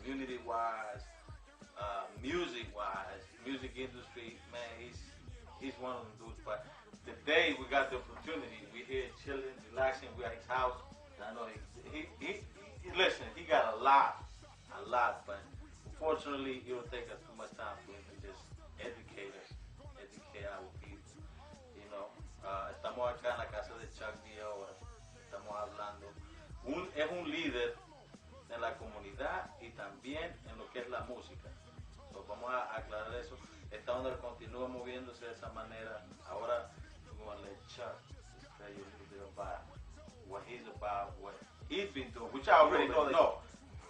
community-wise, music-wise, music industry, man, he's one of them dudes. But the day we got the opportunity, we here chilling, relaxing, we're at his house. I know listen, he got a lot, but unfortunately, it will take us too much time for him to just educate us, educate our people. You know, estamos acá en la casa de Chuck D ahora, estamos hablando. Es un líder en la comunidad y también en lo que es la música. So, vamos a aclarar eso. Esta onda continúa moviéndose de esa manera. Ahora, we're going to let Chuck just tell you a little bit about what he's about, what he's been doing, which I already know.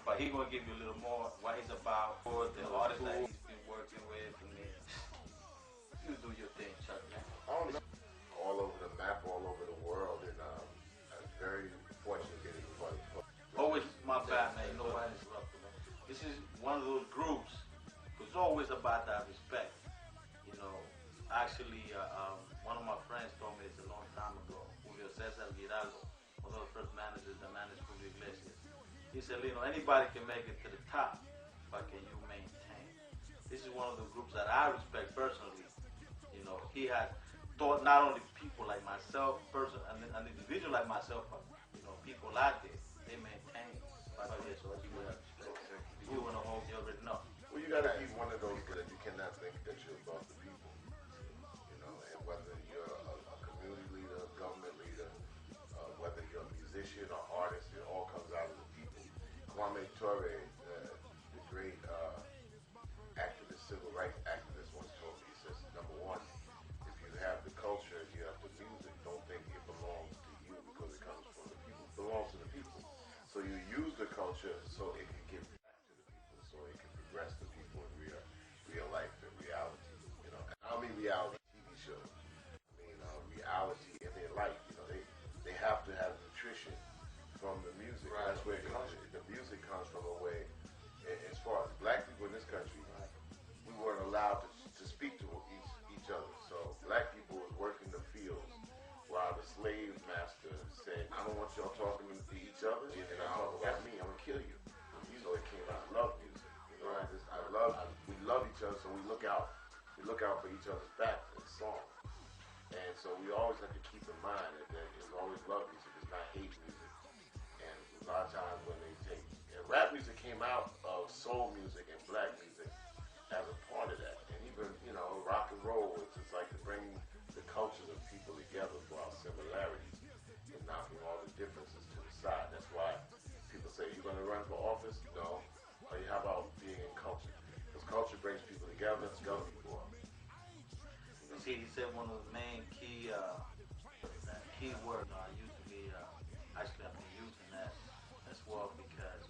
But he's going to give you a little more what he's about, for the artists that he's been working with. And you do your thing, Chuck, man. All over the map, all over the world, and I'm very fortunate getting invited. Always my bad, man. You know why I interrupted, man. This is one of those groups. It's always about that respect. You know, actually, one of my friends told me this a long time ago. Julio Cesar Giraldo, one of the first managers that managed Julio Iglesias. He said, Lino, anybody can make it to the top, but can you maintain? This is one of the groups that I respect personally. You know, he has taught not only people like myself, an individual like myself, but you know, people out there, they maintain. So that's what I respect. You want to hold your already know. Well, you got to be one of those that you cannot think that you're above the people. You know, and whether you're a community leader, a government leader, whether you're a musician or artist, it all comes out of the people. Kwame Ture, the great activist, civil rights activist, once told me, he says, number one, if you have the culture, you have the music, don't think it belongs to you because it comes from the people. It belongs to the people. So you use the culture so it can give back to the people, so it can progress the people in real life and reality. You know, and I don't mean reality TV shows. I mean reality in their life. You know, they have to have nutrition from the music. Right. That's where it comes. The music comes from a way. As far as black people in this country, we weren't allowed to speak to each other. So black people was working the fields while the slave master said, I don't want y'all talking to each other, and I talk about me, I'm gonna kill you. So it came out, I love music. You know, we love each other, so we look out for each other's backs in song. And so we always have to keep in mind that it's always love music, it's not hate music. And a lot of times when they take, rap music came out of soul music and black music as a part of that. And even, you know, rock and roll, it's just like to bring the cultures of people together for our similarities and knocking all the differences to the side. That's why people say, you're going to run for office? No. Or how about being in culture? Because culture brings people together, it's young people up. You see, he said one of the main key words, I used to be, actually I've been using that as well because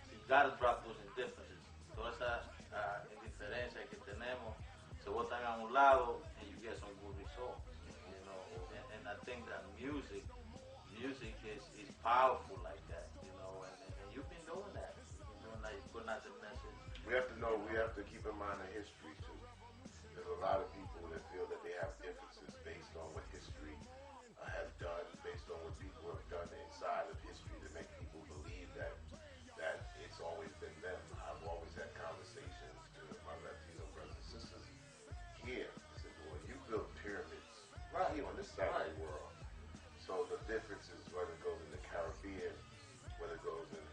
you got to drop those indifferences. Todas esas indiferencias que tenemos se botan a un lado and you get some good results. You know, and I think that music is powerful like that, you know, and you've been doing that. You've been doing that, you're putting out the message. We have to keep in mind the history too. There's a lot of people that feel that they have differences based on what history has done, based on what people have done inside of history to make people believe that it's always been them. I've always had conversations with my Latino brothers and sisters here. I said, well, you built pyramids right here on this side of the world. So the difference is whether it goes in the Caribbean, whether it goes in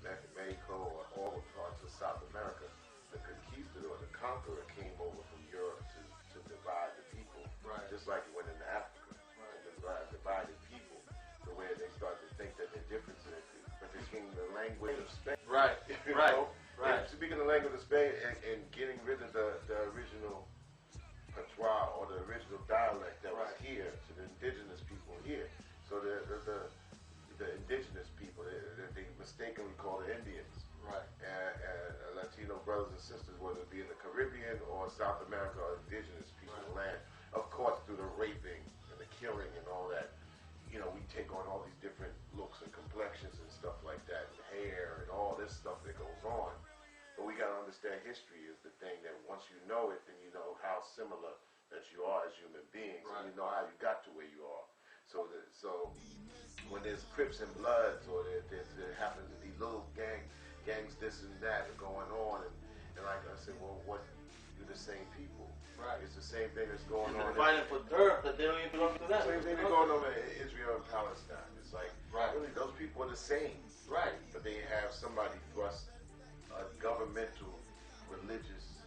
Mexico or all the parts of South America. The conquistador, the conqueror, came over from Europe to divide the people, right. Just like it went into Africa, right. And divided people, to where they started to think that they're different, but they're speaking the language of Spain. Right, right. Speaking the language of Spain and getting rid of the original patois or the original dialect that was here to the indigenous people here. So the indigenous people, they mistakenly call the Indians. Right. And Latino brothers and sisters, whether it be in the Caribbean or South America or indigenous people in the land. Of course, through the raping and the killing and all that, you know, we take on all these different looks and complexions and stuff like that, and hair and all this stuff that goes on. But we got to understand history is the thing that once you know it, then you know how similar that you are as human beings, right. And you know how you got to where you are. So when there's Crips and Bloods, or there happens to be little gang, gangs this and that are going on, and like I said, well, what? You're the same people. Right. It's the same thing that's going on. They're fighting for dirt, but they don't even belong to that. Same thing that's going on in Israel and Palestine. It's like, right. Really, those people are the same. Right. But they have somebody thrust a governmental, religious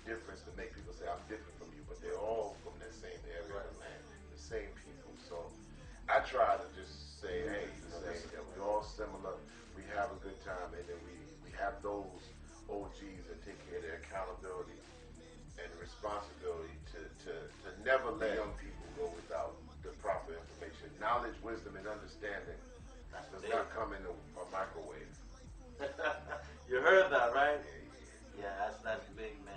difference to make people say, I'm different from you, but they're all from that same area of the land, the same people. So I try to just say, hey, listen, we're all similar, we have a good time, and then we have those OGs that take care of their accountability and responsibility to never let young people go without the proper information. Knowledge, wisdom, and understanding does not come in a microwave. You heard that, right? Yeah, that's big, man.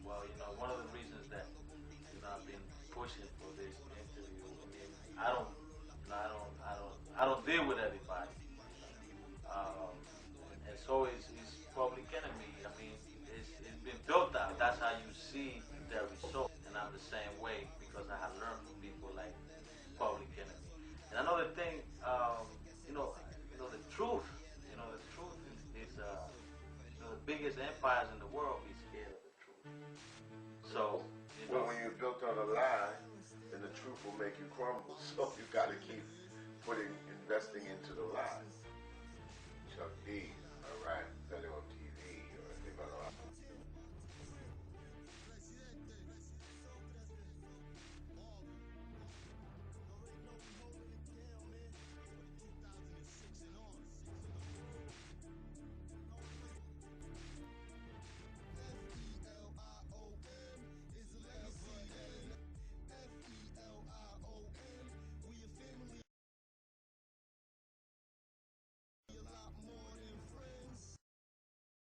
Well, one of the reasons that I've been pushing for this interview. I mean, I don't deal with everybody, and so is public enemy. I mean, it's been built out. That's how you see the result, and I'm the same way because I have learned from people like public enemy. And another thing, the truth. The truth is the biggest empires in the world be scared of the truth. So, well, when you're built on a lie, then the truth will make you crumble. So you got to keep investing into the lie. Chuck D. All right.